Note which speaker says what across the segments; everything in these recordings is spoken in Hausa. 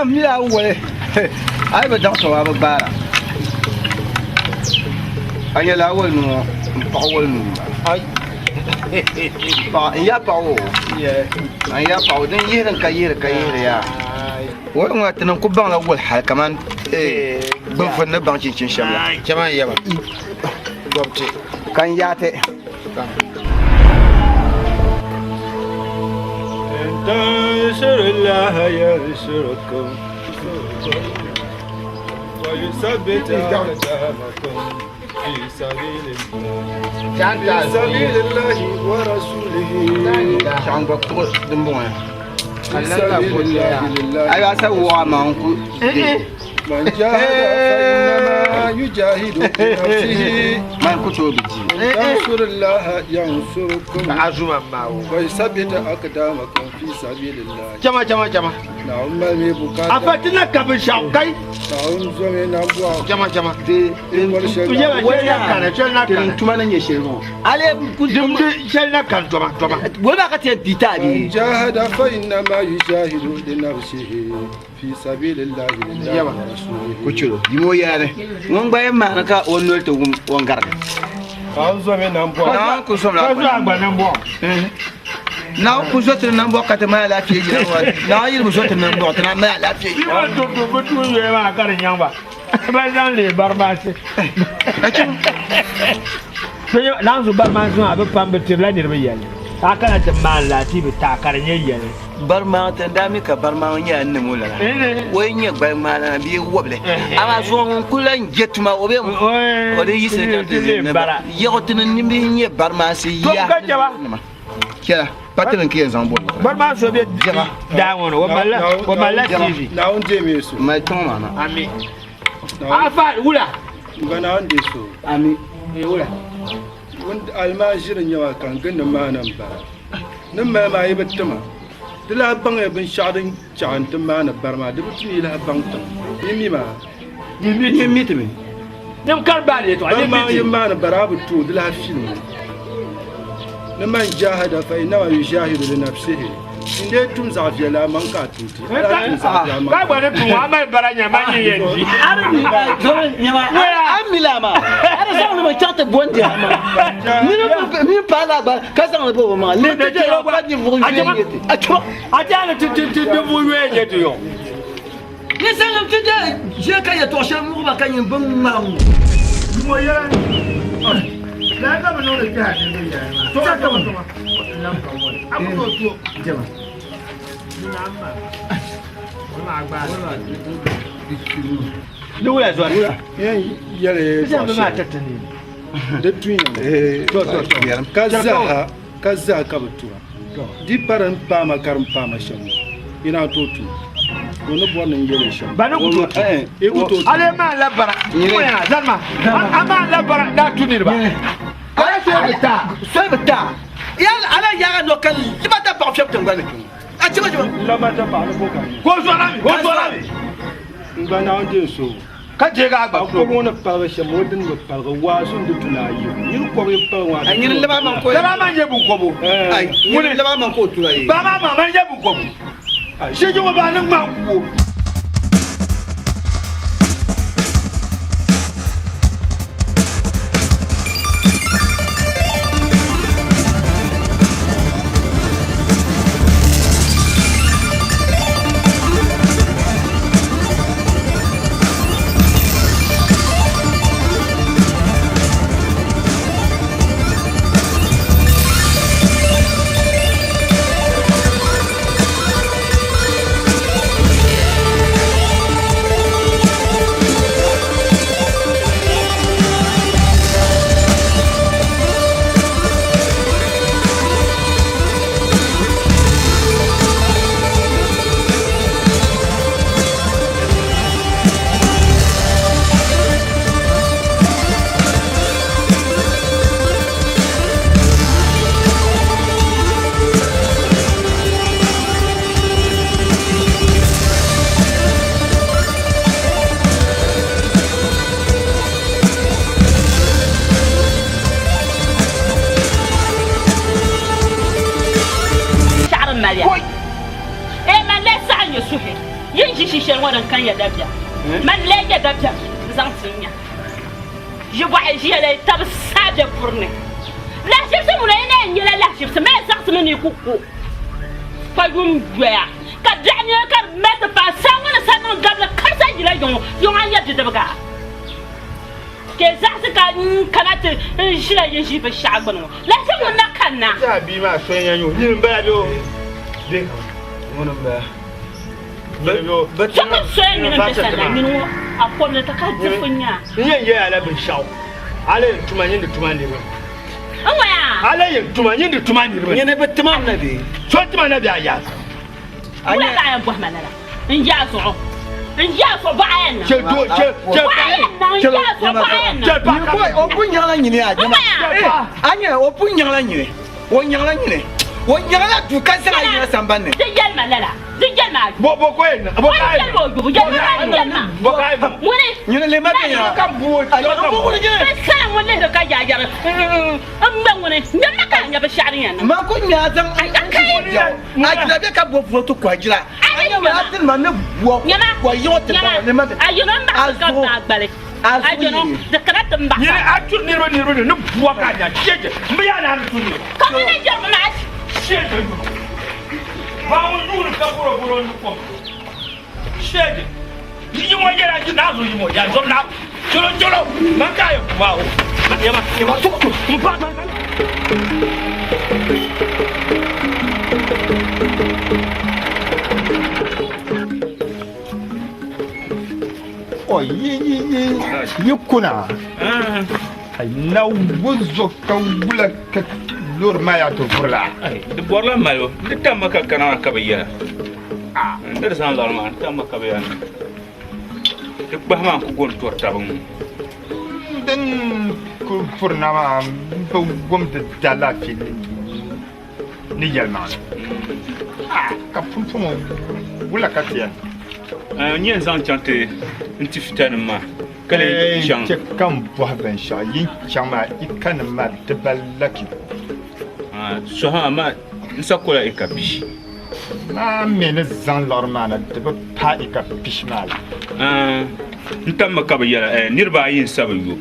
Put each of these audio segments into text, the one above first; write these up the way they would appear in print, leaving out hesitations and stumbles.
Speaker 1: Mila wale ai ba dan so ba bara anya la wal no pa wal no ai pa ya pa o ya anya pa o dan yiran kayira ya wai ma tanan ku ban la wal hal kaman ban fa na ban cin shamla kaman ya ba gobce kan ya te
Speaker 2: تنشر الله ينشركم ويثبت أقدامكم في سبيل الله ورسوله
Speaker 1: شان بطل دمبونا
Speaker 2: في سبيل الله
Speaker 1: أيوة سووا مانكو
Speaker 2: من جاهد فإنما يجاهد بنفسه
Speaker 1: ما كتب
Speaker 2: تنصر الله ينصركم
Speaker 1: عزوما معه
Speaker 2: ويثبت أقدامكم في سبيل الله
Speaker 1: جما
Speaker 2: نعم مي بكاتا
Speaker 1: أفتنا كبر شاوكاي
Speaker 2: نعم زمي نبوا
Speaker 1: جما
Speaker 2: ولا
Speaker 1: كان تمانا يشيرون على كل شلنا كان تما ولا كتير تتابي
Speaker 2: جاهد فإنما يجاهد لنفسه في سبيل الله ورسوله
Speaker 1: كتير يمو ياره من باي ما نكا ونول تو وانغار
Speaker 2: نعم زمي نبوا
Speaker 1: نعم كسم لا na ku zo tun nan boka ta mai lafiya na yi mu zo tun nan boka ta mai lafiya
Speaker 3: ina to butu ye ma karin yan ba ba zan le barba ce sai nan su barma sun abin fambitir la ne bayan aka na ta man lati bi ta karin yayin
Speaker 1: barma ta da mi ka barma wani ya nan mula wai nya barma na bi woble ama so mun kulan jetuma obe mu o de yise ta bara yotun ni bi nya barma sai ya kira patron ki zambo
Speaker 3: barma so be da wono wa malla tv
Speaker 2: na on je me so
Speaker 1: mai ton mana
Speaker 3: ami afa wula
Speaker 2: bana on de so
Speaker 1: ami
Speaker 3: wula
Speaker 2: wanda almajirin yawa kan ganin ma nan ba nan ma ma yi battama dila ban ya bin shadin chantin ma na barma da mutum yi la ban tan yimi ma
Speaker 1: yimi timi
Speaker 3: nem kar ba le to
Speaker 2: ale ma yi ma na barabu to dila fin man jahada fa inna yushahidu li nafsihi inde tum zafiya la man ka tuti
Speaker 3: ka ba ne tun wa mai baranya man yin yanji
Speaker 1: armi zama nyama amila ma ara sa no chata bonde ma ni pala ba ka sa no bo ma le de yo ba ni vu yete
Speaker 3: acha le tu de vu yete yo
Speaker 1: ni sa no tu de je ka ya to sha mu ba kan yin ban ma mo ya la ga ma no le ka ne ya ma to ka ma nan ka won abu to to jama namba wala agba ni wala zo
Speaker 2: yare
Speaker 3: ya ba ma tatani
Speaker 2: da tun kaza ka butura di paran pa ma karam pa ma shamu ina to tu wani bonan yare shamu
Speaker 3: ba na ku to ale ma labara ko ya zalma ama labara da tunir ba ala
Speaker 1: sai bata yalla ala yaga no kan libata pa fiam tan gane a ci baje
Speaker 2: lamata ba na boka
Speaker 3: ko so na mi
Speaker 2: ngana on je so
Speaker 3: ka je ga ba
Speaker 2: ko wona pa shamu din ba pa wa sun da tunayi ni ko be pa wa
Speaker 1: an yin laba man ko
Speaker 3: laba man je bu ko bo
Speaker 1: ai mun laba man ko tunayi
Speaker 3: ba ma man je bu ko bo shi ji ba nan man ko
Speaker 4: dan kan ya dabya man le ya dabya zan tinya je vois j'ai les tab sade fourne la chef se mona ene nyela la chef se mais ça se meni kuku fa gum gwa ka danya ka met pa sangona sanon gabla kasa jila yon anya de daga ke za su ka kanata shira yin shi fa shagon la chef mona kanna
Speaker 3: ya bi ma so yan yo ni ba do de wona ba
Speaker 4: Chama soya ni na sana ni no akona ta ka jifunya
Speaker 3: yin ya ala bin shaw ala tumanyin da tumani ba
Speaker 4: awaya
Speaker 3: ala yin tumanyin da tumani ba
Speaker 1: ne ba tamam na bi
Speaker 3: so tumana bi aya
Speaker 4: wala ka ya bwa manala in ja so ba ayan
Speaker 3: ce do ce
Speaker 1: boy o punyala nyine a jama anya o punyala nyine o nyala nyine o nyala tu kan sa nyine sambanne
Speaker 4: de yel manala
Speaker 3: bo ko en bo ka en bo ka en
Speaker 4: mune
Speaker 1: nyine le ma be ya
Speaker 3: kan bu
Speaker 1: bo ko nyine
Speaker 4: sala wala do ka jaja amba ngone nyama ka nya ba shariya na
Speaker 1: ma ko nya zan a jira be ka bo foto ko jira anya ma atin ma ne bo ko yo te ba ne ma
Speaker 4: ayo no mba ka na agbale ayo no de karata mba
Speaker 3: ni a tur ni ro ne bo ka nya jeje mbi ya na tur ni
Speaker 4: ko ne jom na
Speaker 3: jeje ba won dulu ka boro ni ko jeje ni mo yera ji na zo yi mo ya zo na jolo man ka yo ba o ya ma to mpa oh yi kuna ai na wuzo ka wula ka lor ma ya to furla
Speaker 5: de borla mayo de tamma ka kana ka biya de san lor ma tamma ka biya de bahma ko gon tor tabun
Speaker 3: den ko furna ma ko gom de dala fi ni yalma ka funfun wula ka tiya
Speaker 5: nyen zan chante nti fitana ma kale chang
Speaker 3: ke kan bo ban sha yin chama ikan ma de balaki
Speaker 5: so ha ma nsakola ikabishi
Speaker 3: na mene zan lormana de pa ikabishi mala
Speaker 5: ntamma ka biya nirba yin sabayo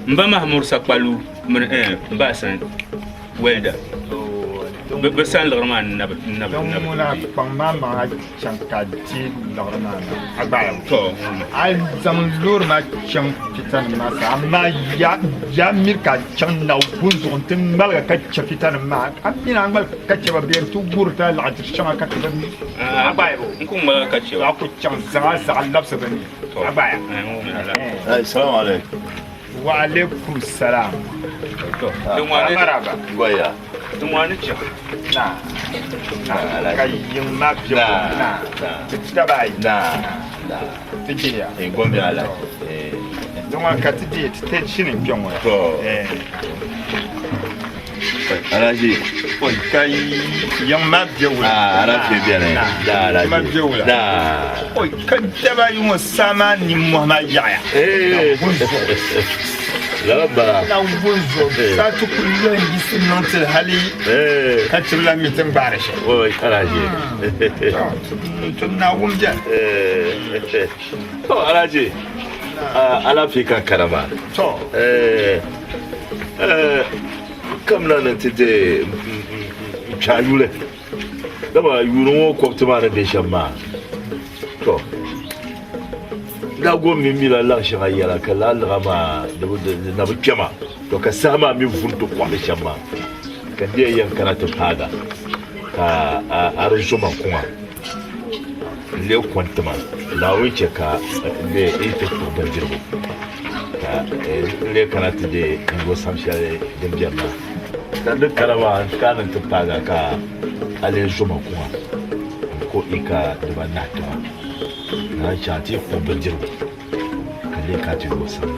Speaker 5: mba mahmur sakpalu mun mba san welda be san lorman na
Speaker 3: don muna pangma ma chanka ti lormana agba
Speaker 5: to
Speaker 3: al zam lor ma chang pitan ma amma ya mir ka chang na bunzo tin malga ka chapitan ma amina ngal ka chaba ber tu gurta la changa ka tabani
Speaker 5: agba ko ma ka ce
Speaker 3: aku chang za labsa bani agba
Speaker 6: assalamu alaikum
Speaker 3: wa alaikum salam
Speaker 5: to don wani
Speaker 3: maraba
Speaker 6: goya
Speaker 5: don wani ce
Speaker 3: na ka yin ma biyo na tabai
Speaker 6: na
Speaker 3: tijiya
Speaker 6: gombe ala
Speaker 3: don ka tijiya ta shinin biyon wa
Speaker 6: to alaji
Speaker 3: oi kai yin ma biyo
Speaker 6: ala fe bien da ala
Speaker 3: ma biyo
Speaker 6: da
Speaker 3: oi ka tabai mu sama ni muhammad yaya
Speaker 6: la bara
Speaker 3: na wunzo sa tu kullu ngisi nontel hali ka tibla mitin barashi
Speaker 6: oi alaji
Speaker 3: to na wumja
Speaker 6: to alaji ala fi kan karama
Speaker 3: to
Speaker 6: kam nan tete chayule dama yuno ko tuma na de shamma to da go mi mila la shara yala kala rama na bukema to ka sama mi funto kwa de shamma ka de yan kana to pada ka arjuma kuma le kwantuma la wuce ka de ita to banjirgo ka le kana to de go samshale de biyama dan da karama kanan to pada ka ale juma kuma ko ika da banata na chati ko banjirgo kale ka ti go sam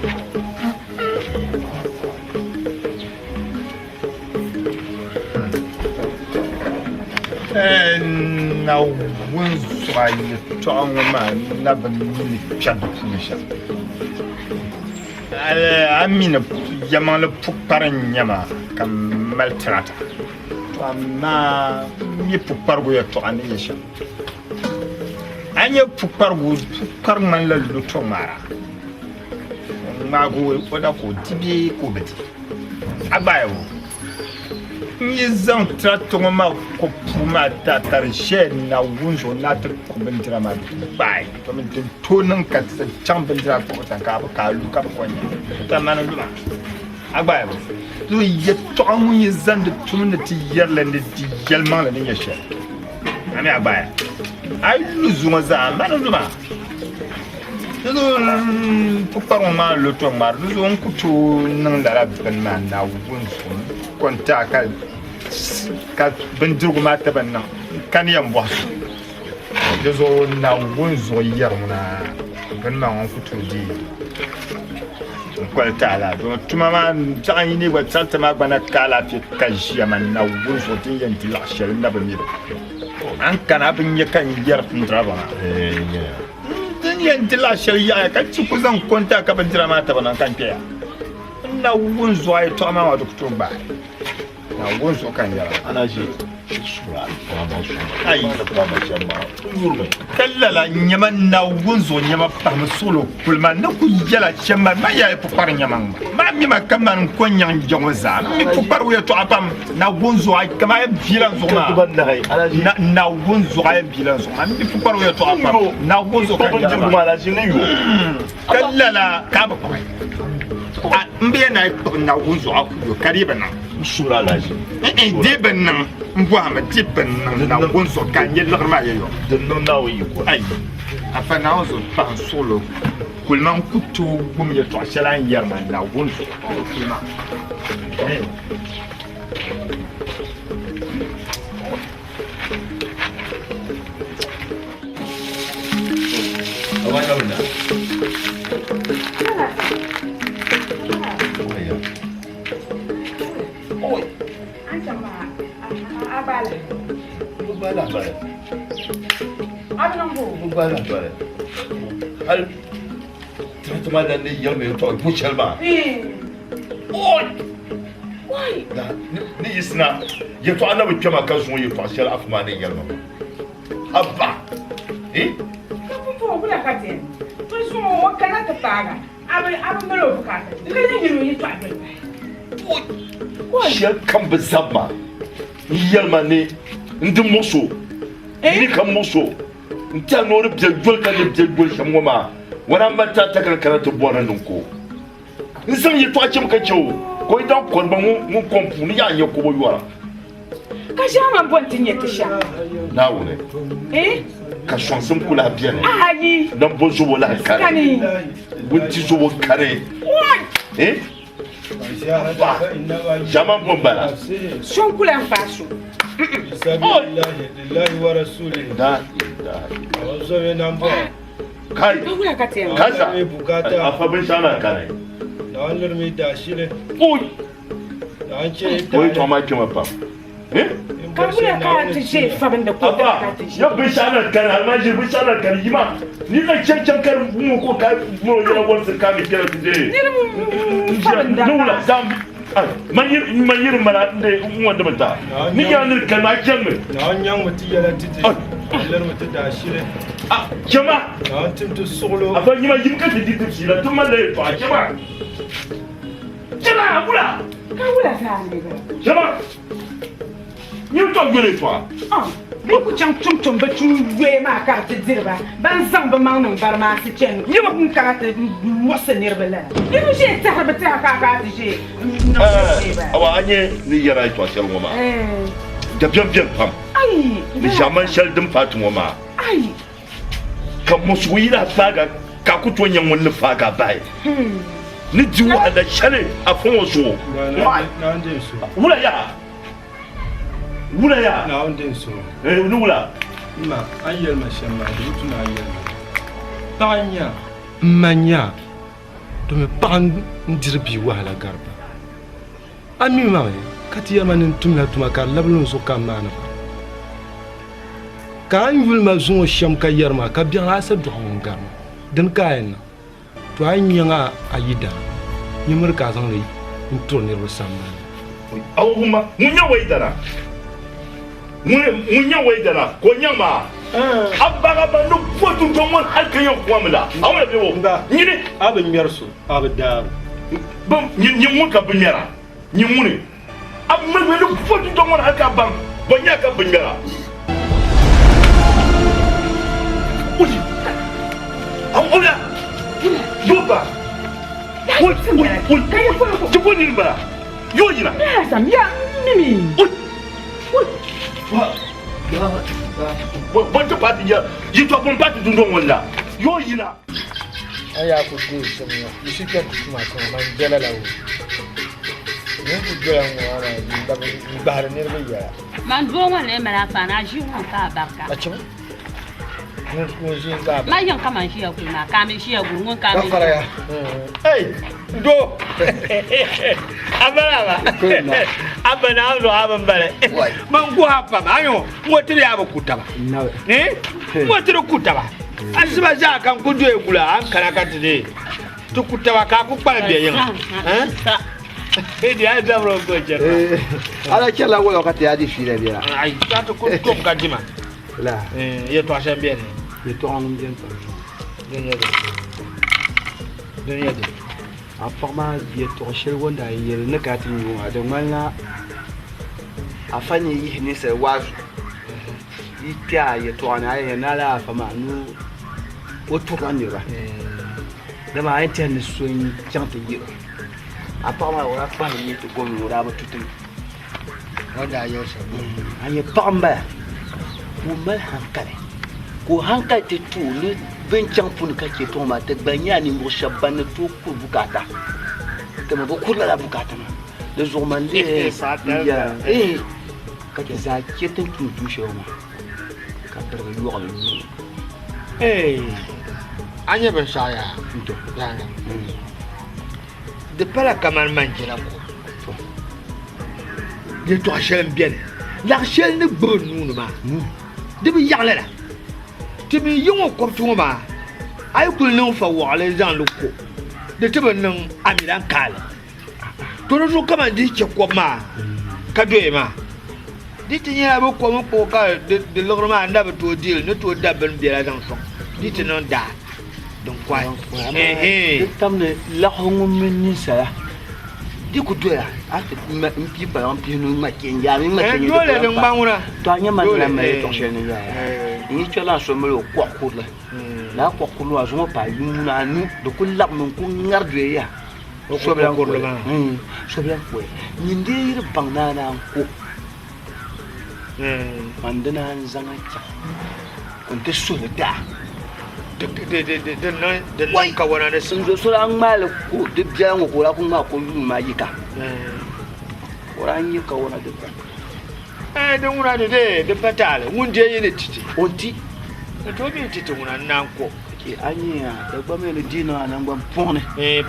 Speaker 3: na wunzo ayi to an ma na ban ni chadu funisha amina yaman puparan yama kan maltrata amma mi pupargo ya to an yesha
Speaker 7: anya pukpargu pukparman la luto mara mago oda ko tibi ko beti abayo ni zan trato ma ko puma ta tarshe na wunjo na ta ko bentira ma bai to min tonan ka ta can bentira ko ta ka lu ka ko ni ta man lu abayo to ye to mun yi zan da tumin ti yarla da ti yalman la ne ya she ami abayo ai lu zuma za man lu ma pour pas vraiment le temps mar nous on coutu nan la ben man na wun konta ka ben durgu ma ta ben nan kan yam bo de zo na wun zo yar na ben ma on coutu di konta la do tuma ma ta ni wa salta ma bana kala fi kaji man na wun zo tin yanti la shel na ben mi an kana bin yakan yar tun traba yanti la shari'a ka ci kuzan konta ka ban jira mata bana kan kiya na wun zuwa ya to ma wa doktor ba na wun zo kan yara
Speaker 6: ana ji sura ba su
Speaker 7: ai
Speaker 6: ba ma shamma yurme
Speaker 7: kallala nyaman na wun zo nyama pa solo kulma na ku yala shamma ma ya fu par nyaman ma mi ma kaman ko nyang jongo za mi fu par ya to apam na wun zo ai kama ya bilan zo ma na wun zo ai bilan zo ma mi fu par ya to apam na wun zo kan yara
Speaker 6: ma la jini yo
Speaker 7: kallala ka ba a mbe na wun zo aku kariba na
Speaker 6: sura la ji
Speaker 7: deben nan mbwa ma deben nan na wun zo kan yela ma yo
Speaker 6: de non na wi ko
Speaker 7: ai afa na zo pan solo kulman kutu gum ya to shalan yarma na wun zo kulma
Speaker 6: awan na bala al tratama da ne yalme to buchalma oi wai da ni isna ya to annabi kema kan so ya to shal afma ne yalma abba
Speaker 8: ko kula katen to so mo kana ta taga abu melo bukata kana yiro yi to abin
Speaker 6: oi shi kan bizabba yalma ne ndin muso ni kan muso nta nori bjegol kan bjegol shamoma wana mata ta kan karatu bonan ko nsan yi to a cim ka ciwo ko idan korban mu kompu ni ya yi ko boyuwa
Speaker 8: ka sha man bontin ya kisha
Speaker 6: na wune ka shonsun kula biya ne
Speaker 8: ayi
Speaker 6: dan bon zubo la kare
Speaker 8: kani
Speaker 6: bunti zubo kare jaman bon bala
Speaker 8: shon kula fasu
Speaker 2: lillahi wa rasulihi
Speaker 6: da
Speaker 2: wazo me namba
Speaker 6: kai
Speaker 8: kula katen
Speaker 6: kaza
Speaker 2: me bukata
Speaker 6: afa bin sana kare
Speaker 2: da wannan me da shi ne
Speaker 6: oi
Speaker 2: da an ce
Speaker 6: oi to ma kima pa
Speaker 8: ka kula ka ta ce fabin da ko da ka ta ce
Speaker 6: ya bin sana kare almaji bin sana kare yima ni na cancan kar mu ko ka mu yana wani ka mi kira tuje
Speaker 8: fabin da
Speaker 6: nula zam man yir mala de wanda mata ni ya nir kalma kemme
Speaker 2: na wanyan mutu ya latije Allah mutu da shi ne
Speaker 6: kema
Speaker 2: na wantin to solo
Speaker 6: afa yima yim ka di di la tuma le to kema kema abula
Speaker 8: ka kula ta ne ba
Speaker 6: kema ni to gele to
Speaker 8: bi ku can tum ba tu we ma ka ta dirba ban zan ba ma nan bar ma su cen ni ba kun ka ta wasa nirba la ni mu je ta ba ta ka ta je
Speaker 6: awa anye ni yara to sel ngoma da bien pam
Speaker 8: ai
Speaker 6: ni jaman shel dum fatu ngoma
Speaker 8: ai
Speaker 6: ka musuira faga ka kuto nyan wonni faga bai ni jiwa da shale afon so
Speaker 2: na ndin so
Speaker 6: wula ya
Speaker 2: na ndin so
Speaker 6: ni wula
Speaker 2: ma ayyal mashamma da mutuna ayyal tanya manya to me pan ndirbi wala garba ami ma kati yamanin tumla tuma ka lablun so kamana ka an yul ma zun sham ka yarma ka biyan asa do garma din kayan to an yanga ayida nyimur ka san rai in to ne ro samma
Speaker 6: awuma munya waidara munya waidala ko nyama abaga bandu fotu to mon alkayo kwamla awla be wo nyine
Speaker 2: abe merso abe dar
Speaker 6: bam nyi mun ka binyara nyi mun ab me lu fotu to mon alka bam bonya ka binyara uji awla yoba Jepun ba yo yina
Speaker 8: Ya sam ya mimi.
Speaker 6: Bonto pati ya yito bon pati dundo wala yo yina
Speaker 9: aya ko de semua musika kuma ko man jala lawo ne ko jala mo ara ni bahar ne be ya
Speaker 4: Man bo wala mara fa na ji won ka barka.
Speaker 9: a chimo ne ko jin ga
Speaker 4: Ma yan ka man shi ya kuma ka me shi ya gun won ka me.
Speaker 9: fara ya
Speaker 7: Hey, do. Abala. Abana zo aban bare. Man go hapa ayo, motire aba kutaba. Motire kutaba. Asiba ja kan kudu egula an karaka tide. To kutaba ka ku kpara biye yin. Edi ai da bro go jera.
Speaker 1: Ala kela wo wakati hadi file bia.
Speaker 7: Ai, ta to ko to gadima.
Speaker 1: La.
Speaker 7: Ye to asha bien.
Speaker 1: Ye to on bien to.
Speaker 7: Denya de.
Speaker 1: A forma ye to shel wonda ye ne ka tin yo ade mala. Afanye yi ne se wazu. Itia ye to ana ye na la fama nu. O to kan ni ba. Da ma ai ten so ni chante yi. A forma ora pa ni to go mi ora ba tutu.
Speaker 9: wanda ya sa
Speaker 1: Anye pamba. Ko mal hankale. Ko hankal te tu ne ben champun ka ke to ma te banya ni mo shabane to ku bukata te mo ko la bukata na le jour man le ya ka ke za ke te tu tu shoma ka per yo ko
Speaker 9: anya ben saya
Speaker 1: to
Speaker 9: ya de para kamal manjira ko de to achel bien la chel ne bonu ma de bi yakla la tibi yungo ko tuma ay kul non fa wala zan lu ko de tibi nan amiran kala to no kama di che ko ma ka do ma di tinya ba ko mo ko ka de logro ma anda ba to deal ne to da ben bi la dan so di tinon da donc quoi
Speaker 1: de tamne la hongo min ni sala di ku do ya a te ma mpi pa mpi no ma kenya mi ma kenya
Speaker 9: yo le den bangura
Speaker 1: to anya man la me to shel ni ya ni chola so me ko ko la ko ko lo azo pa yuna nu de ko lab mon ko ngardu ya
Speaker 9: so blan ko lo ma
Speaker 1: so blan ko ni ndir bangnana ko mandana zanga cha on te so da
Speaker 9: de non ka wana ne
Speaker 1: sun zo so an mal ko de biya ko la ko ma ko ma yika oran yika wana de
Speaker 9: de una de patale un je yene titi
Speaker 1: onti
Speaker 9: to bi titi una nan ko
Speaker 1: ke anya da ba me dina nan ban pone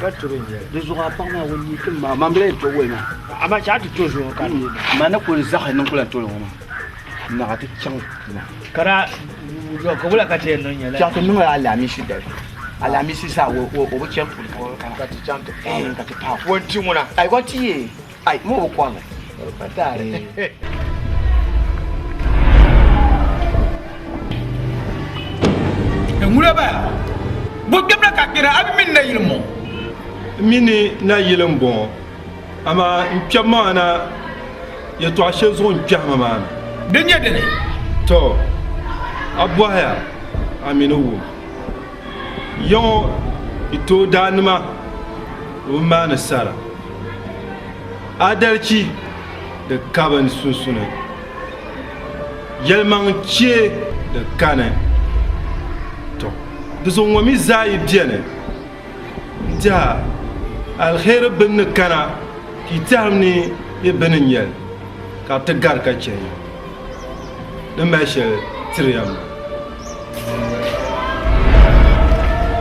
Speaker 9: pature ne
Speaker 1: de zo pa ma woni ke ma mamle to wena
Speaker 9: ama cha ti to zo kan
Speaker 1: mana ko zaha nan kula to wona na ta can
Speaker 9: kara jo ko bula ka te non yala
Speaker 1: ja to nuna alami shi da alami shi sa wo bo can
Speaker 9: ka ti chanto
Speaker 1: ka ti pa
Speaker 9: wonti muna
Speaker 1: ai ko ti ai mo ko na
Speaker 9: patale
Speaker 7: Ngula ba. Bo gebra ka kira abi min na yilmo.
Speaker 2: mini na yelen bon ama mpyama na ya to ashe zo mpyama man
Speaker 7: Denya dene.
Speaker 2: to abwaya aminu wo yo ito danima o mana sara adalci da kaban sunsuna yalman ce da kanan to da sun wami zai diyane da alkhairu bin kana ki tamni ibnin yal ka ta garka ce da mashi triyam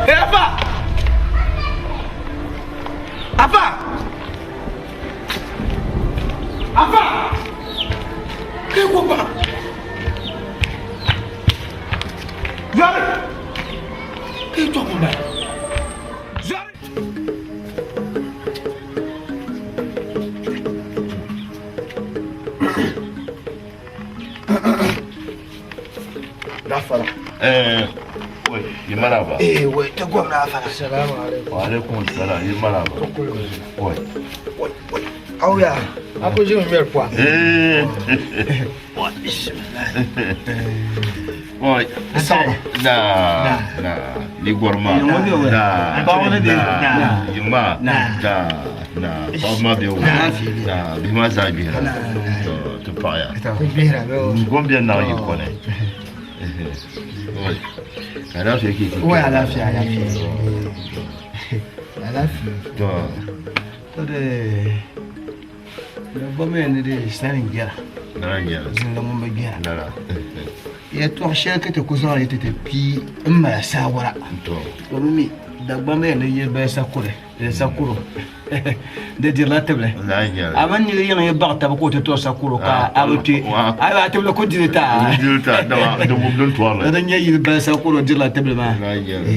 Speaker 7: Apa? Apa? Apa? Kai ko ba? Zare. Kai to mun ba. Zare.
Speaker 9: fara.
Speaker 6: Wai, yi maraba.
Speaker 9: Wai ta gwamna fara. Assalamu alaikum.
Speaker 6: Wa alaikum salam, yi maraba. Wai.
Speaker 9: Auya, aku ji miyar kwa.
Speaker 6: Wai, bismillah. Wai, na, ni gwarma. Na, yuma, na, fama bewu. Na, bima zabi. To paya. Gombia na yi kone. Wai. Alafiya ke ke.
Speaker 9: Wai alafiya. To da gwamnati da sanin gyara.
Speaker 6: Na gyara.
Speaker 9: Zan lamun ba gyara.
Speaker 6: Na.
Speaker 9: Ya to shi ka ta kusa ya ta tafi in ma sawara.
Speaker 6: To.
Speaker 9: Domin da gwamnati ne ya bai sakure. Da sakuro. Da dirla table.
Speaker 6: Na gyara.
Speaker 9: Aman ni yana ya ba ta ko ta to sakuro ka abuti. Ai ba table ko dirta.
Speaker 6: Dirta da mumdun tuwala.
Speaker 9: Dan yayi ba sakuro dirla table ma.
Speaker 6: Na gyara.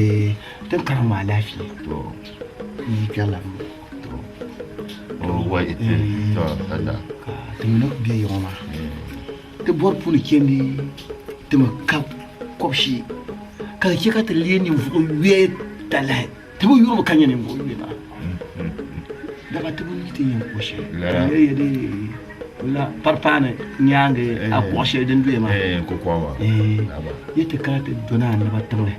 Speaker 9: Tun karama lafiya.
Speaker 6: To.
Speaker 9: Ni kala.
Speaker 6: Wai, to, ada.
Speaker 9: Tumino biye yoma. Te bor puni kendi te ma kap kopshi. Ka ke ka tele ni fu we tala. Te bo yoro kanya ni bo we ba. Da ba te bo ni te yin koshi. Ye de la parpane nyange a koshi den duwe ma.
Speaker 6: Ko kwa ba.
Speaker 9: Ye te ka te dona na ba tamre.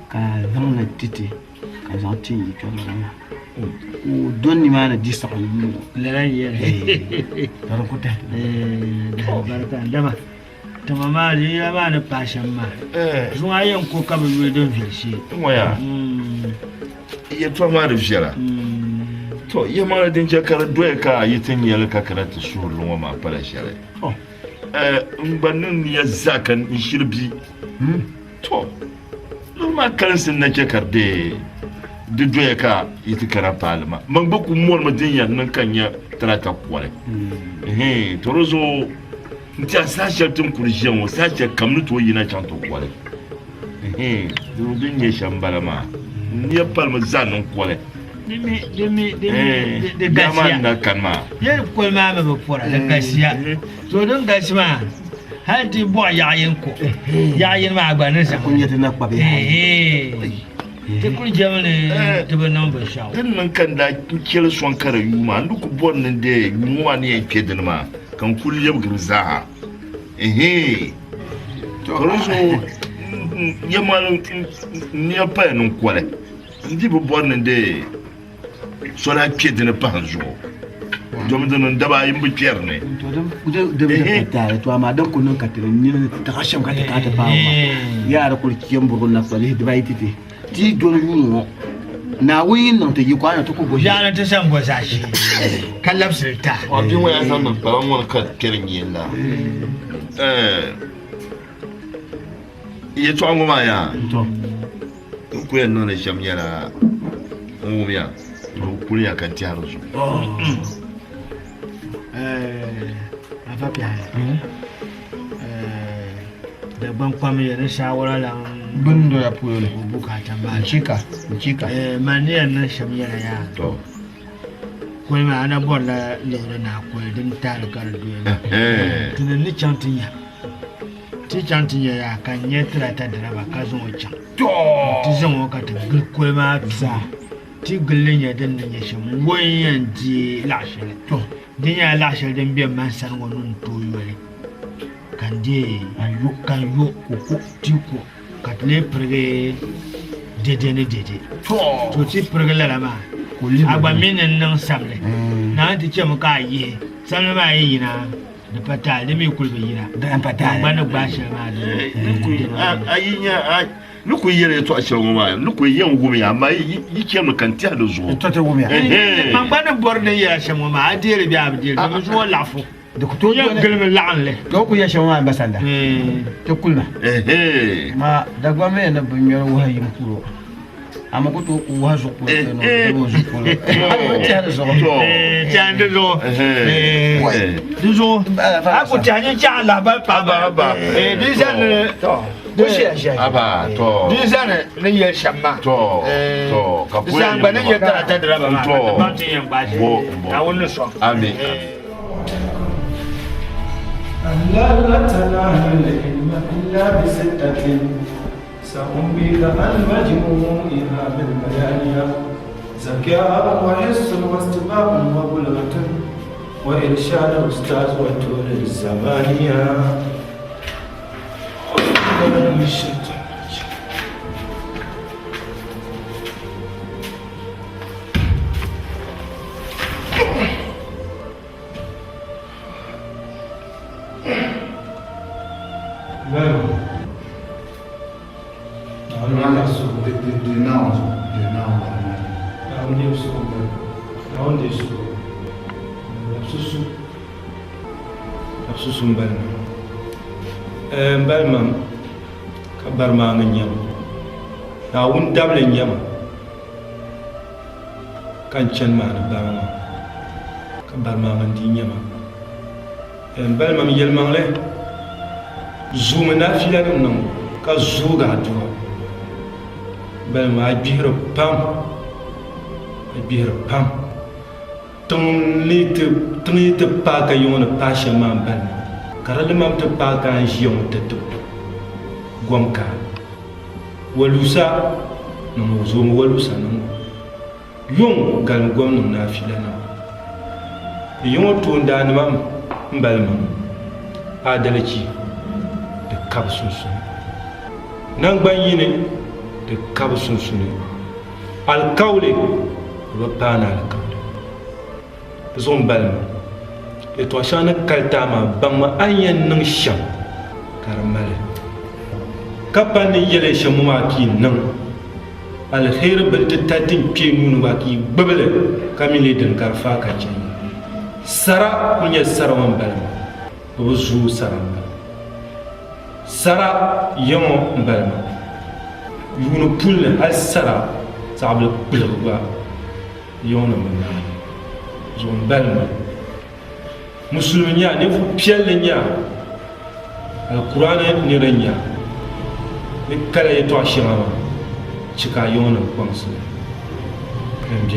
Speaker 9: Ka zan na titi. Ka zan tin yi ka na. O doni mana di sa mu
Speaker 10: la ye
Speaker 9: taron ko ta
Speaker 10: barka dama ta mama ri ya ba da passion ma zuwa yan ko ka bi don filshi
Speaker 6: waya ya to ma da fishara to ya ma din jakar doye ka yi tin yal ka karanta shurun wa ma fara share in bannin ya zakan in shirbi to ma kansin nake karde de doye ka yiti kara palma man boku mol ma din yan nan kan ya trata kwale torozo ntia sacha tum kurjian wo sacha kamnu to yina chanto kwale do bin ye shambala ma ni ya palma zanon kwale
Speaker 10: de
Speaker 6: gama na kanma
Speaker 10: ye ko ma ma fora da gasiya to don gasima hadi bo yayin ko yayin ma agbanin sa
Speaker 9: kun yata na kwabe
Speaker 10: te kun jamane te ba nan ba shawo
Speaker 6: din nan kan da kiyar son kare yuma ndu ku bon nan de yuma ne yake din ma kan kullum gurza to rozo yama ni ya pa nan kwale ndi bu bon nan de so la pied din pa hanzo domin nan da ba yin bu kiyar ne
Speaker 9: to da ta to amma dan kunun ka tare ni ta kashin ka ta ba ya da kulkiyan burun na kwale da bai titi ti don yuno na wuyin nan ta yi kwana ta ko goshi
Speaker 10: jana ta san gosa shi kallab sirta
Speaker 6: wa bin waya san nan baran wani ka kirin yella iya to an goma ya
Speaker 9: to
Speaker 6: ku yan nan sham yara umumiya ku ya kan ti harusu
Speaker 10: afa piya da ban kwame yana shawara da
Speaker 9: bundo ya puyo ne
Speaker 10: bukatan ba
Speaker 9: chika
Speaker 10: maniyan nan shamiyar ya
Speaker 6: to
Speaker 10: kuma ma ana bon la lore na ko din tar kar duwe tunan ni chantinya ti chantinya ya kan yetra ta da ba ka zo can
Speaker 9: to
Speaker 10: ti zan waka ta ko ma tsa ti gullin ya dan nan ya shan wayan ji lashe to din ya lashe din biyan man san wannan to yore kan je ayo kan yo ko ti ko ka le prege dede ne dede to ti prege la ma agba minen nan samle na ti ce muka yi samle ma yi na da fata da me kulbe yi na
Speaker 9: da fata
Speaker 10: ba na ba shi ma
Speaker 6: da ayinya nuku yere to a shirin ma nuku yan gumi amma yi ke mu kan tiya da zuwa
Speaker 9: to ta gumi
Speaker 10: man ba na bor ne ya shi ma a dire bi abdir da mu zuwa lafo
Speaker 9: da ku to
Speaker 10: yan gilmi la'anle
Speaker 9: to ku ya shi ma basanda to kulna ma da gwame na bunyar wahayin kuro amma ko to ku wazo ko no do zo ko ta zo
Speaker 10: ta zo dizo aku tanya ja la ba ba dizan to do shi
Speaker 6: aba to
Speaker 10: dizan ne ya shamma
Speaker 6: to ka ku
Speaker 10: dizan ba ne ya ta ta dra ba ba tin yan ba shi a wannan so
Speaker 6: amin
Speaker 2: Allah la ta'ala إلا بستة سأنبيك عن مجموعها بالبيانية زكاء وحس واستباق وبلغة وإرشاد أستاذ وطول الزمانية Balmam ka barma ngam na wun dable nyama kan chen ma na barma ka barma ngandi nyama balmam yelmang le zuma na fila nan ka zuga to balma bihro pam ton lite pa ka yona pa shama balma karali mam te pa kan jion te to gwamka walusa no zo mo walusa no yon gal gwam no na fila na yon to ndan mam mbalma adalci de kabsusu nan gban yine de kabsusu ne alqawli wa bana alqawli zon balma et toi chana kaltama bangma ayen nang sham karamale kapani yele shamuma ki nang al khair bint tatin pienu wa ki babale kamile den karfa ka chen sara munya sarawan balma wuzu saramba sara yomo balma yunu pulle al sara sabla bulba yona manna zon balma musulminya ne fu pielnya alquran ne ranya ne kala yeto ashima chika yona kwansu kan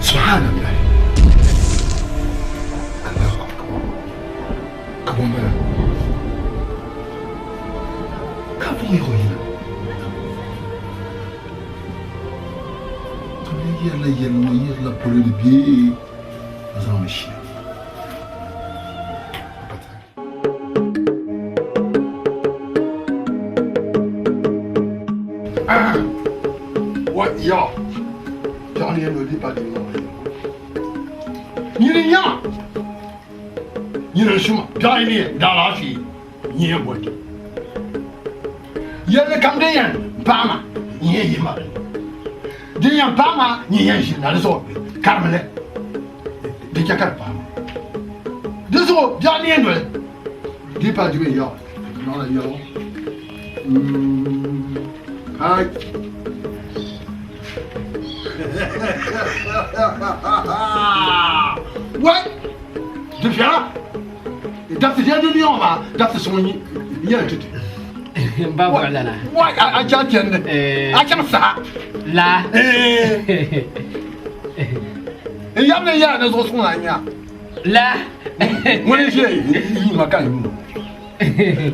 Speaker 9: subhanallah يلا pour le biais dans le chien. Ouais, ya. J'en ai le pas de nom. Ni rien. Ni le chemin. Dans la vie. Ni un boîte. Il y a le camdéen. Bama. Ni un yémal. Dia pama ni yanshi na zo karmele de jakar pama de zo dia ni ndo di pa di yo no la yo ai what de fiara da fi dia ni on va da fi so ni ya tutu
Speaker 11: ba wala na
Speaker 9: wa a cha tiende a cha sa
Speaker 11: la
Speaker 9: yam ne ya na zo sun anya
Speaker 11: la
Speaker 9: wani je yi maka yi mu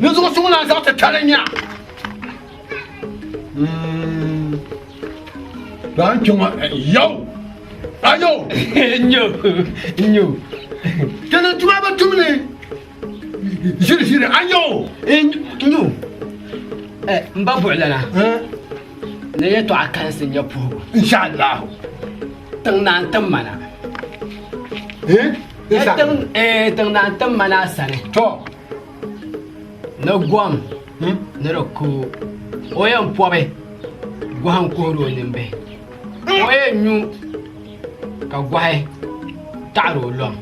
Speaker 9: ne zo sun na za ta taranya dan kuma yau ayo
Speaker 11: nyo
Speaker 9: kana tuma ba tumne jiri ayo
Speaker 11: nyo mba wala na ne ya to akan sin ya pu
Speaker 9: inshallah
Speaker 11: tang nan tam mana tang nan tam mana sane
Speaker 9: to
Speaker 11: na gwam ne roko oyan pobe gwan ko ro nimbe oyan nyu ka gwai taro lom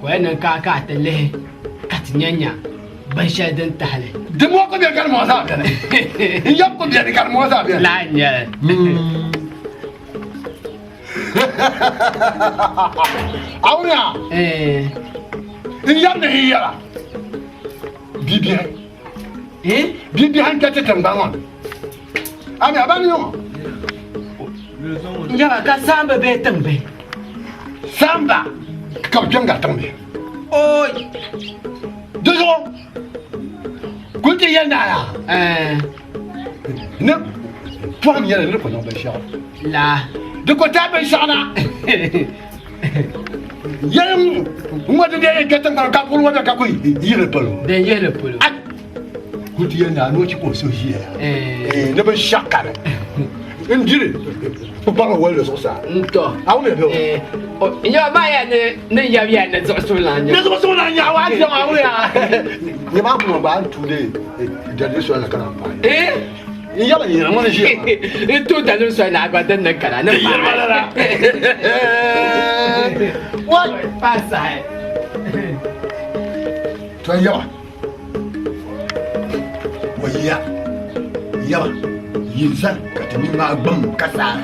Speaker 11: oyan ka tele katnyanya ban shadan tahle
Speaker 9: demo ko be kal mo sa kana yap ko be kal mo sa be
Speaker 11: la nya
Speaker 9: awnya yam ne yala bibi bibi han ka te tanbangon ami abani yo
Speaker 11: ya ka samba be tambe
Speaker 9: samba ka jonga tambe
Speaker 11: oi
Speaker 9: dozo kunti yanda ya ne tuam yele ne pono be sha
Speaker 11: la
Speaker 9: de ko tabe shana yele mo de de ketan ka pulu wa ka ko yele polo
Speaker 11: de yele polo
Speaker 9: kunti yanda no ci ko so ji ne be shaka Ndiri, papa ko wale so sa.
Speaker 11: Nto.
Speaker 9: Awu me be o.
Speaker 11: Nya ba ya ne ya ya ne zo so la nya.
Speaker 9: Ne zo so la nya wa ja awu ya. Ni ba ko ba ntude de so la kana pa. Ya ba ni na mo ne ji.
Speaker 11: To da lo so na gba den na kana na pa.
Speaker 9: Ya ba la. What?
Speaker 11: Pasa.
Speaker 9: To ya. Wa ya. Ya. Yinsan katami ma bam kasa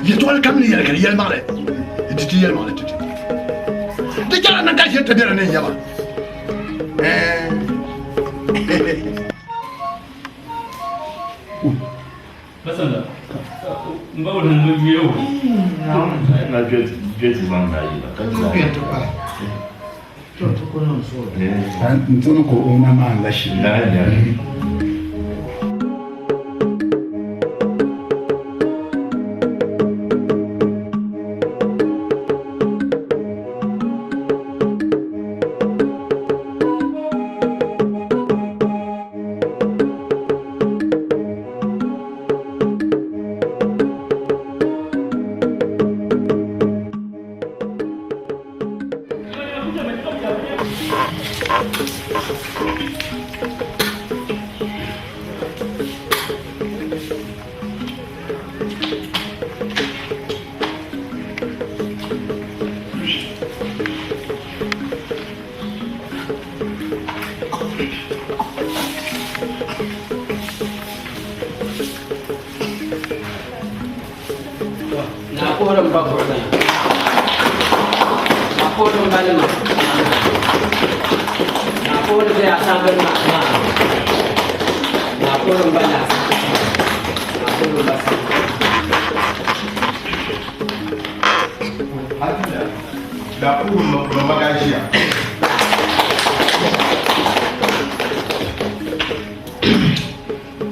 Speaker 9: yitwal kamni yel kan yel mare titi yel mare titi de jara na gaje te dere ne yaba
Speaker 3: basanda mbawo na mbiyo
Speaker 6: na jeti banga ila
Speaker 10: ntono ko una manga shindani
Speaker 11: Nakuorang bakor na. Nakuorang balik na. Nakuorang dia asal bermak. Nakuorang balas. Nakuorang balas.
Speaker 9: Ada. Dapur memagasia.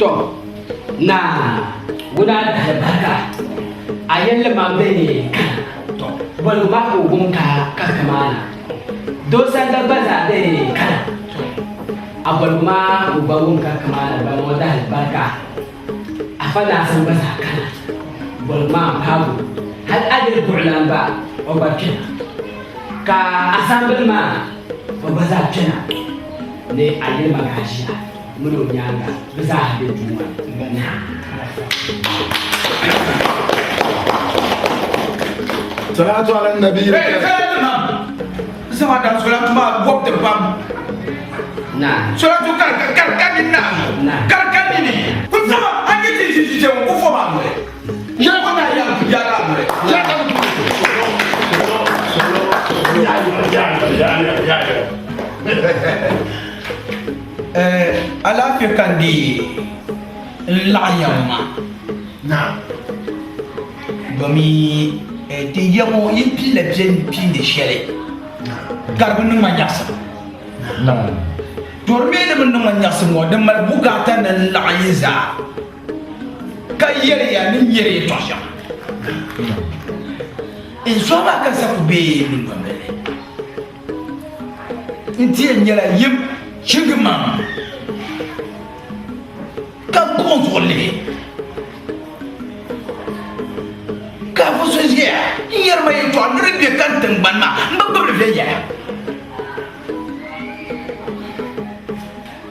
Speaker 11: Toh, nah, guna dah bakar. Ayah lemah beri kan, baru mahu bungka kemana? Dosa dah bazar beri kan, abang mahu bungka kemana? Baru dah bakar. Apa dah sambazar kan? Baru mahu hal ada bulan ba, obat kena. Ka asam berma, bazar kena. Ni ayah magasya, mulut nyanga, bazar di rumah. Nah.
Speaker 9: صلاة على النبي.
Speaker 7: Sama dan solat ma wok de bam.
Speaker 11: Nah.
Speaker 7: Solat tu kan ni na. Kan ni. Ku sama ange ti je ko fo ba mo. Ya ko na ya ga mo. Ya ka tu. Ala fi kan di la ya ma. Na. Domi te yamo yipi la bien pin de chere garbu nu ma nyasa na dorme ne mun ma nyasa mo de mal bugata na la yiza kayere ya ni yere to sha in so ba ka sa ku be ni ma mele inti nyela yim chigma ka contrôler ka fo so je yer ma to ndre be kan tan ban ma mbab le ya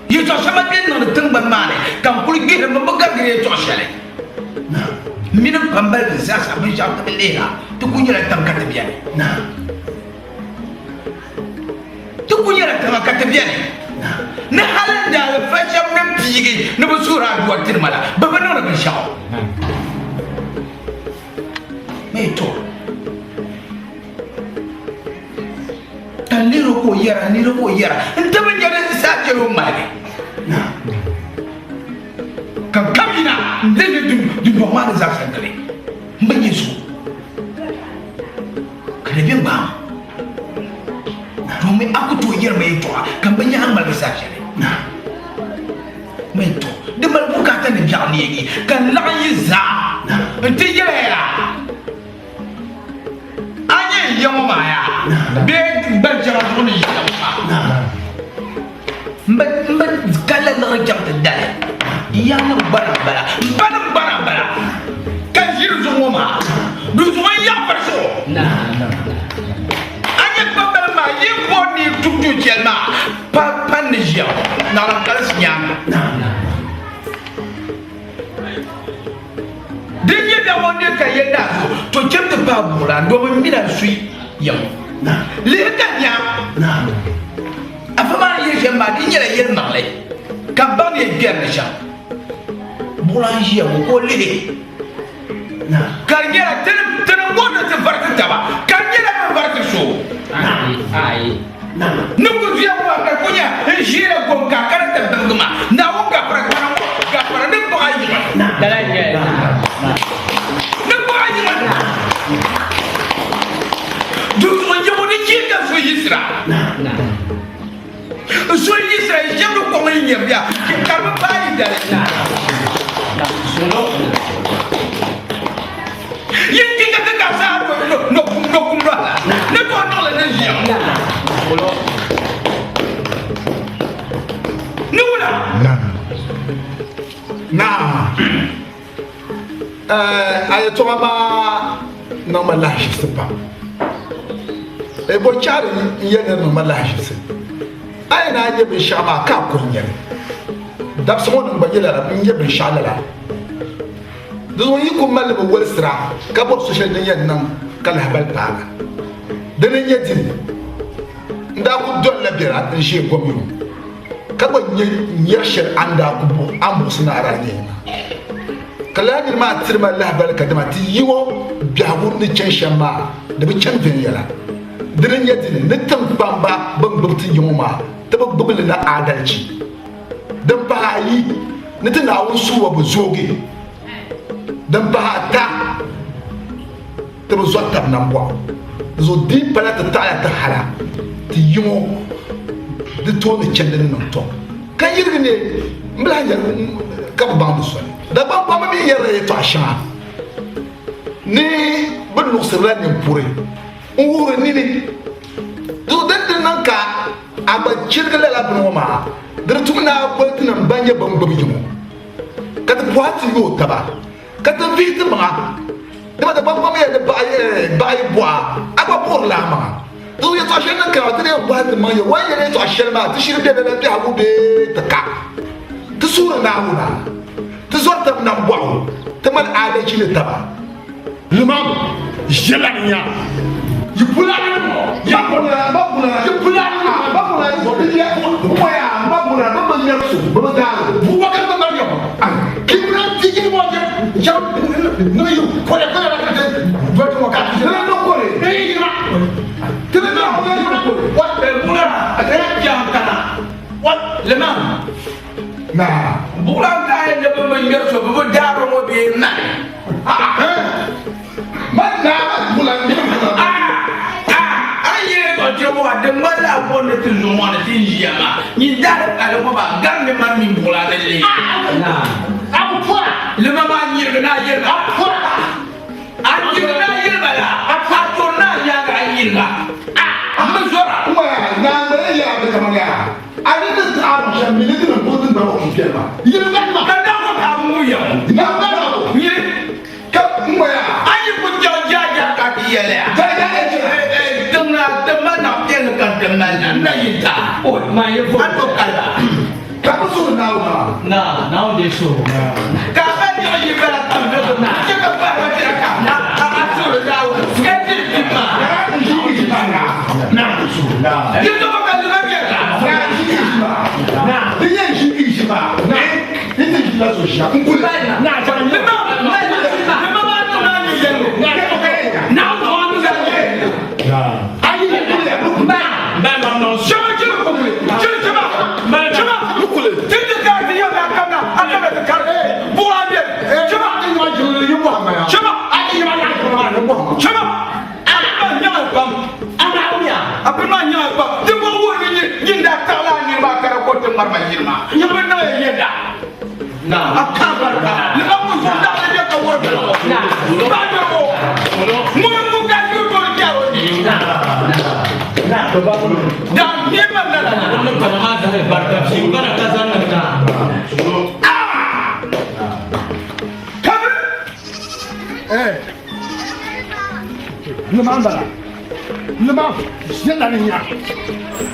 Speaker 7: yi to sama bin no tan ban ma ne kan kul gi ma bagar gi to shale min pambal de sa sa bi ja ta le ha to ku nyela tan ka ta biya na to ku nyela tan ka ta biya ne halan da fa jam nan pigi ne bu sura duwa tirmala ba ba no na bi shawo meto taniro ko yara ntaba jare sa ke yo male na kamina
Speaker 9: du normal des accents. Mbéyesu. Kalibi mba. Rome akutu yer me to kan banya amal message ne. Me to de mal bukata ne biarni yi kan la yiza. Nti yere ya. Anye yoma ya. Be bajara ko ni yoma. Mbet kala na jam de dale. Ya na bara. Kan yiru zo ngoma. Du zo ya perso. Anye babel ma yiboni tutu jelma. Pa nijia. Na la kala sinyama. Denye da wonde ka yenda to jemte pa bura do be mina sui yam. Le ka nya. Afama ye jemba dinye la yer marle. Ka ban ye gerne cha. Boulanger ko le. Carriera tenen wonde te farta taba. Carriera ma farta so. Ai. Nungu via wa ka kunya jira ko ka karata danguma. Na wo ka para ne ko ayi. Dalanje. Ne ko ayi. Du mo nyamo ni kinga so yisra. So yisra jamu ko ngi nyabya. Ka ba bayi dal. Solo. Yingi ka ka sa no kumra. Ne ko no le ne jia. Solo. Nuna.
Speaker 12: Na. Ay to ma no malahi sepa. E bo chari yene no malahi se. Ay na je be shama ka kunya. Dab so no ba yela bin je be shalala. Do yi ko mal bo wal sira ka bo social ne yen nan kala habal paga. Dana yedin. Nda ku dolla bira en je ko mi. Ka bo nyashir anda ku bo ambo suna arane. Kala ni ma tirma Allah barka da mati yiwo biawu ni chen shama da bi chen fen yala dirin yadin ni tan bamba ban bubti yuma ta bubul na adalci dan ba yi ni tan awun suwa bu zoge dan ba ta ta bu zota nan bo zo di pala ta ta ta hala ti yumo di to ni chen din nan to kan yirgi ne mbla nya ka ba bu so da ban ba mi yere to asha ni bin nusra ni pure ngure ni do den nan ka aba cirgala la bin ma dar tumna ba tinan banye ban babi jumo ka ta puati yo taba ka ta vite ma da ban ba mi da ba bua aba por la ma do ya to asha nan ka ta ne ba ta ma yo wa ya ne to asha ma ta shirbe da ta habu be ta ka ta sura na huna ta zorta nan bua ta man adalci ne taba limam jelania yipulani yapula babula yipulani babula ya boya babula babula nyaso babula bubaka babula yo kibra tigi mo je no yo kola kola ka voto mo ka no kore ei ma tebe no ko what bula akaya jam kana what limam na bulan kay de babula nyaso babula daro mo be na mana bulan aye ko jomo de mala bonne ti zumana ti yama ni dal ala ko ba gambe man min bulan le na am quoi le mama ni na yer am quoi an ni na yer bala apa to na ya ga yirga amma zora kuma na mare ya ba kamanga ani da ta am shan minute na bodin ba ko kiyama yirga ma ka da ko ka mu ya na ba ni ka kuma ya ayi ko jaja ka yele jaja e tuna tama na tel ka tama na yita o ma ye fo ko kala ka ko so na de so ka ba ni yi bela tam do na ka ka ba ba tira ka na a so na o ka ti ma na so na ki to ka na ke na ni ye shi ba na ni ti la so sha ku na ja ni ma marma yirma
Speaker 3: Ni ba na yenda.
Speaker 12: na akabarka le ba mun da da ka worbe
Speaker 11: Na.
Speaker 3: Ba do ko. Mu ka ku ko jawo ni.
Speaker 11: Na.
Speaker 3: Da ni ba na.
Speaker 11: Wannan ba ma da barka shi kana kazan nan ta.
Speaker 12: Lemambara. Lemam. Yalla ni nya.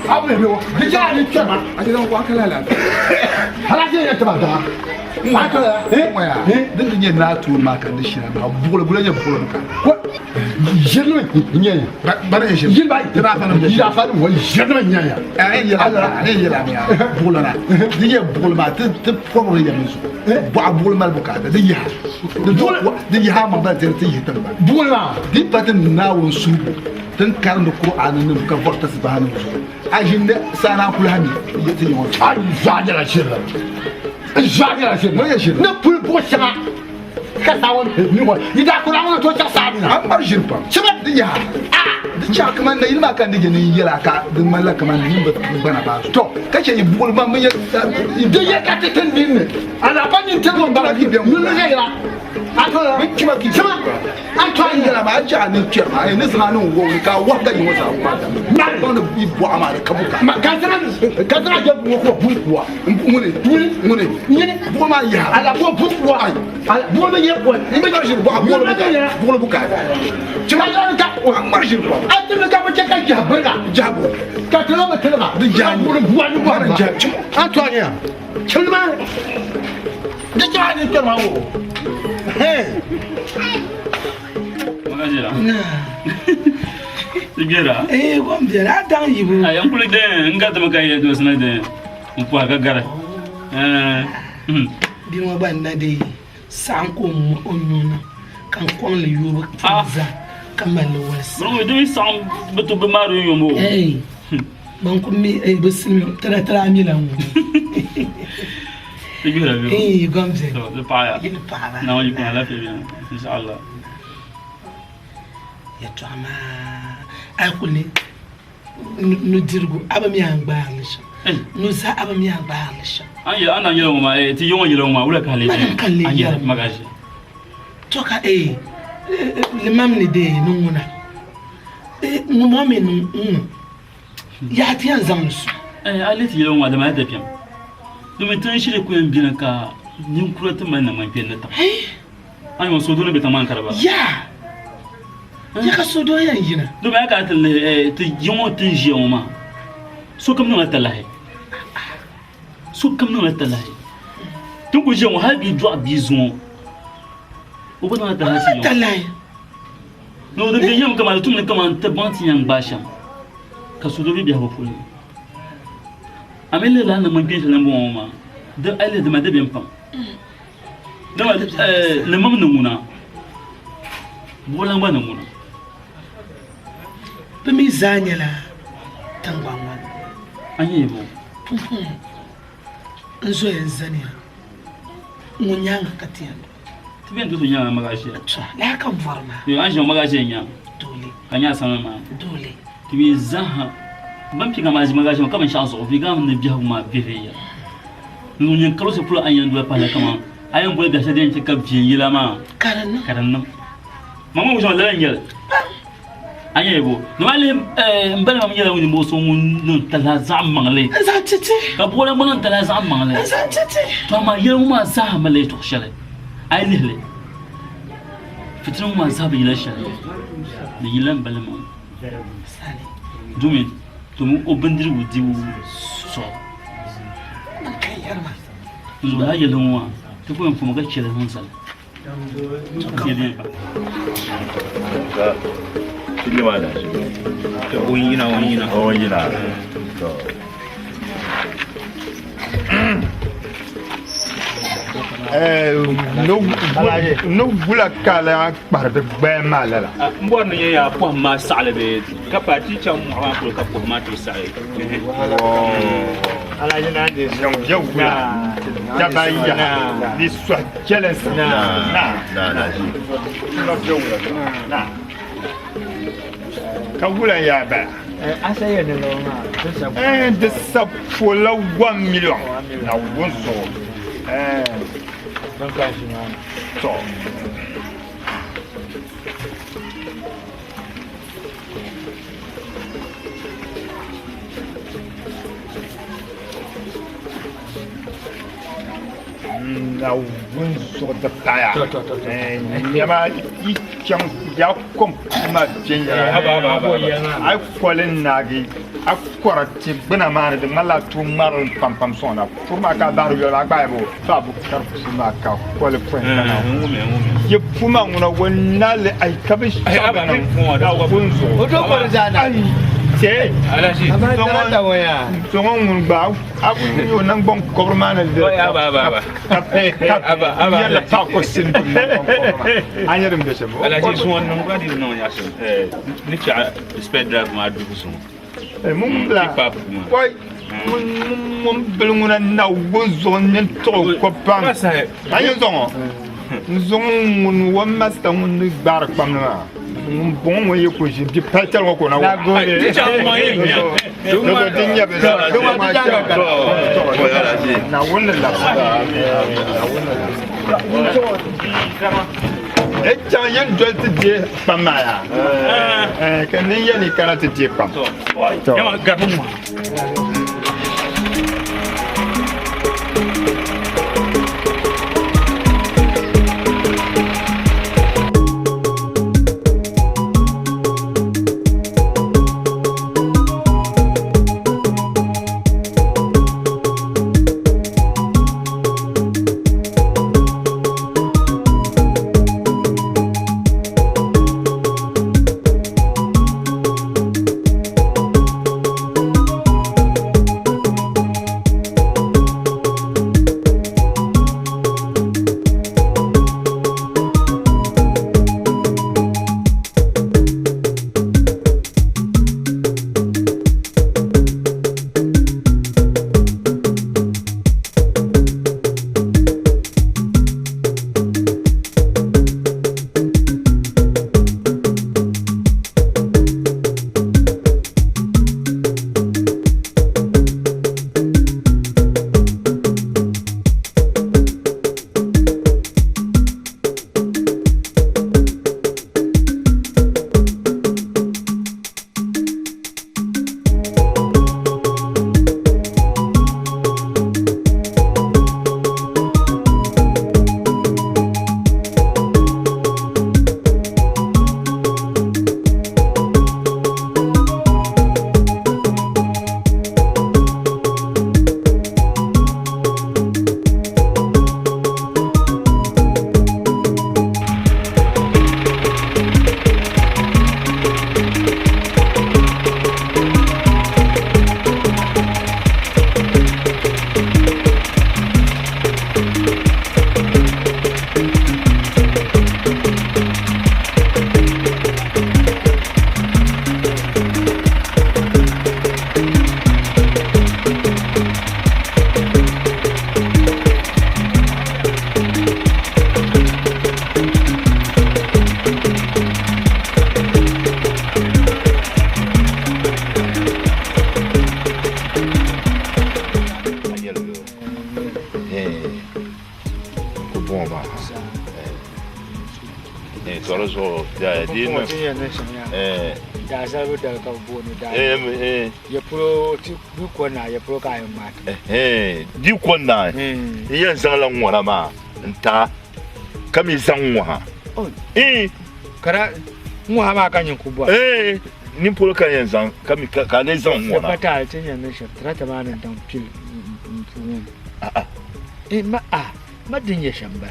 Speaker 12: Abre biyo. Dija ni chama. Ati don kwa kala la. Hala je ya taba da. Ma ka moya. Din ni na tu ma kan di shira na bugula bugula je bugula ka. Ko. Jirno nya ya. Bara je. Jir bai. Tira fa no. Ya fa no jirno nya ya. Ai ya ala. Ai ya la ya. Bugula na. Di je bugula ma te ko ro ya miso. Bo bugula mal buka da di ya. Di ya ma ba te te yi ta ba. Bugula. Di patin na won su. Tan karin da Qur'anin nan ka farta subhanahu ajin da sana kula ni yace yi wani ai zajira shirra zajira shirra mun ya shirra na pul bo sama ka sawon ni wa ni da Qur'an to ta sabina an bar shirfa shiba diya da cha kaman da ilma kan dige ni yira ka din mallaka man ni ba bana ba to kace yi bugul ba mun ya da ya ka ta tan din ne ana banin tan mun ba ki biyan mun ga yira ato kima ki sama ato an yira ba ja ni kiyar ma ne zama nan wo ka waka ni wasa ba na ba da bi bo ama da kabuka ma ka tana je bo ko bu kuwa mune ni bo ma ya ala bo bu kuwa ai ala bo ma ye ko ni ba shi bo bo bu ka kima ja ka o mar shi ko ati ka ba ka ja barka jabo ka tana ba tana da ja bo bu ni bo ja ato anya chulma da ja ni kiyar ma wo
Speaker 5: Magajira. Sigera.
Speaker 3: Kom dia datang ibu.
Speaker 5: Yang kulit deh, enggak teman kayak itu sana deh. Umpuah gagar.
Speaker 3: Bi mo ban na de sanko mo onyuna kan kon le yoba kaza kamal was.
Speaker 5: Bro, itu sang betul bemaru yomo.
Speaker 3: Ban ko mi besim tara mi la mo.
Speaker 5: Sigera.
Speaker 3: Kom dia.
Speaker 5: Le paya.
Speaker 3: Il para.
Speaker 5: Non, il prend la paix bien. Inch'Allah.
Speaker 3: Ya to ama akule no dirgo abami angba alisha. No sa abami angba alisha.
Speaker 5: Anya ana yelo ma ti yongo yelo ma ula kale. Anya magaji.
Speaker 3: Toka le mam ni de no nguna. Mo me no ya ti an zamsu.
Speaker 5: Aliti yelo ma da ma da piam. Dumi tan shi le ku en bien ka nin kurata man na man pian na ta. Ayo so do le betaman karaba.
Speaker 3: Ya. Ya ka so do yan yina.
Speaker 5: Dumi aka ta le ti yongo tin jion ma. So kam no ta lahi. So kam no ta lahi. Tun ku jion ha bi do abizon. O bana ta hasi.
Speaker 3: Ta lahi.
Speaker 5: No de bien comme tout le comment te banti yang basha. Ka so do bi ha bo fuli. Amele la na man bien le bon ma. De elle de ma de bien pam. Dama le mam nunguna. Bola ngwa nunguna.
Speaker 3: Pemi zanyela tangwangwa.
Speaker 5: Anyebo.
Speaker 3: Nzo enzania. Munyanga katiendo.
Speaker 5: Tibien tu nyanga magashi.
Speaker 3: La ka varma.
Speaker 5: Yo anjo magashi nya.
Speaker 3: Dole.
Speaker 5: Kanya sama ma.
Speaker 3: Dole.
Speaker 5: Tibi zaha. Bampi kama magashi kama chanso. Vigam ne biha ma biveya. Nunyen kalo se pula ayan do pala kama. Ayan bo biha den ci kab ci yilama. Karanna. Mama mo jala ngel. Anyebo. No ale mbale mam yela woni mo so mun tala zam mangle.
Speaker 3: Za tete.
Speaker 5: Ka bola mon tala zam mangle.
Speaker 3: Za tete.
Speaker 5: To ma yela ma za male to shale. Ay lehle. Fitron ma za bi la shale. Ni yilan bale mon.
Speaker 3: Sale.
Speaker 5: Dumi to mu obendir wudi wu so. Nda yela mo. To ko en fo ga chele mon sale.
Speaker 6: Kili mana?
Speaker 5: Wanyina.
Speaker 6: Oh, wanyina.
Speaker 7: No gula kala par de ba malala.
Speaker 5: Mbor no ya po ma sale be ka parti cham ma ko ka po ma to sale.
Speaker 7: Ala yana de jong jawna. Jabaya. Di swa jealous na. No jawna. Na. Ka gula ya ba.
Speaker 10: Asa ne loma.
Speaker 7: De sapola 1 million. Na wonso.
Speaker 10: Ban ka shi ma.
Speaker 7: To. Na wonso da taya. Nyama ikyam ya kom ma jenya. Ai kwalin nagi. Akwarati bina mani de mala tu marin pam pam sona. Fuma ka daru yo la gbaebo. Fa bu kar fuma ka kwale point kana. Ye fuma ngona wonna le ai kabish.
Speaker 3: Ai aba nan fuma da
Speaker 7: wonso.
Speaker 10: Odo ko jana.
Speaker 7: Che.
Speaker 3: Alaji.
Speaker 10: Ama waya.
Speaker 7: Songo ngun ba. Abu yo nan bon kobrmana de.
Speaker 3: Aba.
Speaker 7: Yalla ta ko sin. Anyarim de sebo.
Speaker 3: Alaji suwan nan ba di non ya so. Ni cha speed drive ma du so.
Speaker 7: Mun bla. Wai. Mun belunguna na wozo nen to ko pam. Ayo zongo. Zongo mun wa master mun ni bar pam na. Mun bon wo yeko ji di patel ko na.
Speaker 3: La gode. Ti cha mo yin ya.
Speaker 7: Do dinya be do ma janga ka. Na wonna la. Na wonna la. Echa yan do ti je pamaya. Kan ni yani kana ti je pam.
Speaker 3: To. Yama gabu mo.
Speaker 6: so da di no
Speaker 10: da sabu da ka bonu da ya pro ti du ko na ya pro ka ma
Speaker 6: di ko na yan san lan wala ma nta kami san wa
Speaker 10: kara mu ha ma kan yin ku bo
Speaker 6: ni pro ka yan san kami ka ne san wa
Speaker 10: ba ta tin yan ne shi trata ma nan dan pil ma din ya shamba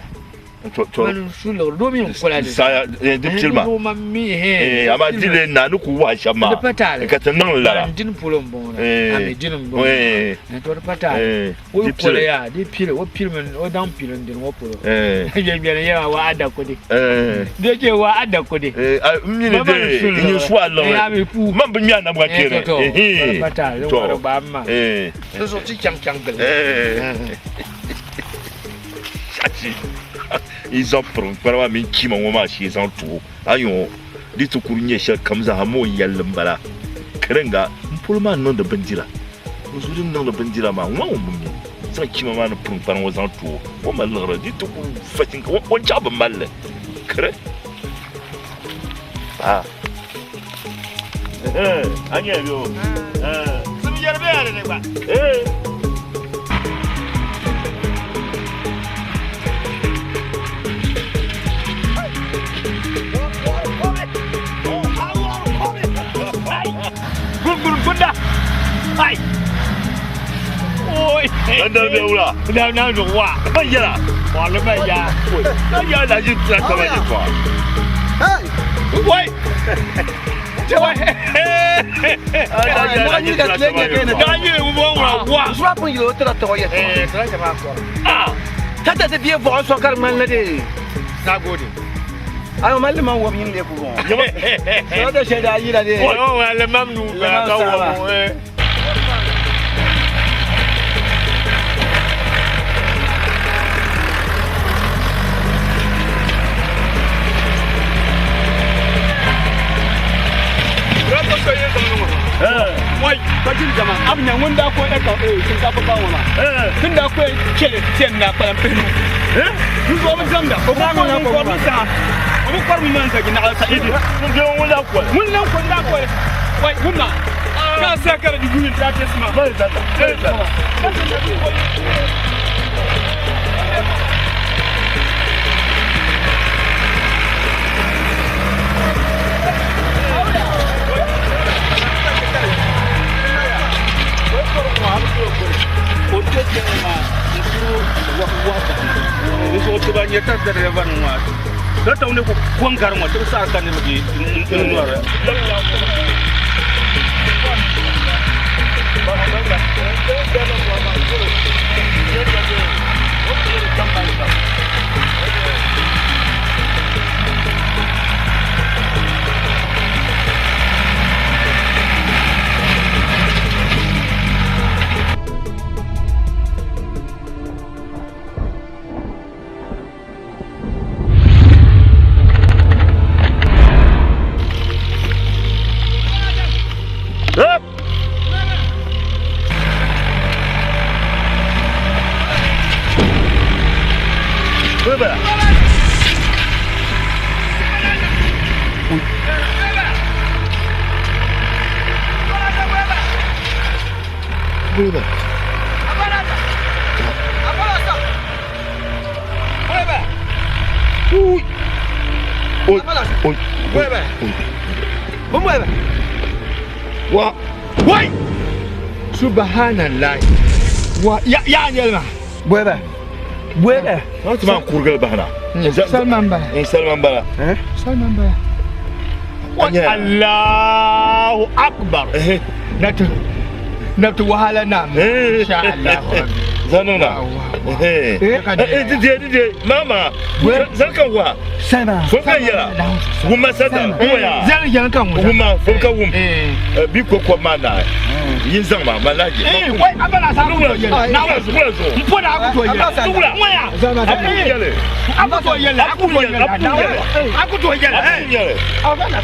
Speaker 10: Manu sulo domin kula da
Speaker 6: saya diptilma ama dile na nuku wa shama ka tanan lara
Speaker 10: din pulon bon ami din bon to patale wo kula ya di pile wo pile men o dan pile din wo pulo je biere ya wa ada ko de je wa ada ko de
Speaker 6: mini de ni so alo man bi mi ana bwa kere
Speaker 10: patale wo ba ma so ti cham gele
Speaker 6: ils ont pris para min kima ngoma shi zan to ayo ditu kurnye shi kamza hamo yallin bala kerenga mpulma non de bendira musudu non de bendira ma wa ummi sa kima ma no pun pan wo zan to wo malra di to ku fatin ko won chaba malle kere ah anya yo sun yarbe yare ne ba
Speaker 3: Bunda. Hai. Ôi.
Speaker 6: Đâu đâu là?
Speaker 3: Đâu nào rồi quá.
Speaker 6: Bây giờ là.
Speaker 3: Quá lắm bây giờ.
Speaker 6: Bây giờ là gì ra cái này quá.
Speaker 3: Hey. Ôi. Trời ơi.
Speaker 1: Nó như cái chuyện này này.
Speaker 3: Nó như một con quá.
Speaker 1: Sao không hiểu được tôi vậy?
Speaker 3: Sao chẳng mà quá.
Speaker 1: Ah. Thật là bia võ so cả mình là đi.
Speaker 3: Sao cô đi?
Speaker 1: Ai mà làm what mình để cô. Sao đó sẽ đại gì là đi.
Speaker 3: Ôi, làm mắm nu là đâu rồi. Wai, kajin jama, abin yan wanda ko eka sun ta fa bawo na. Tun da ko kele ten na pa penu. Mun zo mun zanga, ko ba mun ko mun ta. Mun kwar mun nan ta gina al saidi. Mun je mun la ko. Mun nan ko da ko. Wai, kuma. Ka sa kara di gunin ta tesma. Bai da. Itu banyak tak dari mana mat. Dah tahu ni kuang garam terus akan ni bagi luar. Wai! Subhanallah. Wa ya nyelma.
Speaker 1: Buebe.
Speaker 6: Não te man kurgal bahna.
Speaker 10: Salman Ba.
Speaker 6: Salman Ba.
Speaker 10: Salman Ba.
Speaker 3: Allahu Akbar.
Speaker 10: Natu wahala na. Insha Allah.
Speaker 6: Zanuna. Dide mama. Zalkan wa.
Speaker 10: Sama.
Speaker 6: Fonkan ya. Guma sada. Oya.
Speaker 10: Zalkan kan wa.
Speaker 6: Guma fonkan wum. Bi ko mana. Yin zan ma malaji.
Speaker 3: Wai abala sa ruwa yele.
Speaker 6: Na wa su kula so.
Speaker 3: Mpo da akuto yele. Sugula. Waya.
Speaker 6: Aku yele.
Speaker 3: Akuto yele. Akuto yele. Abala.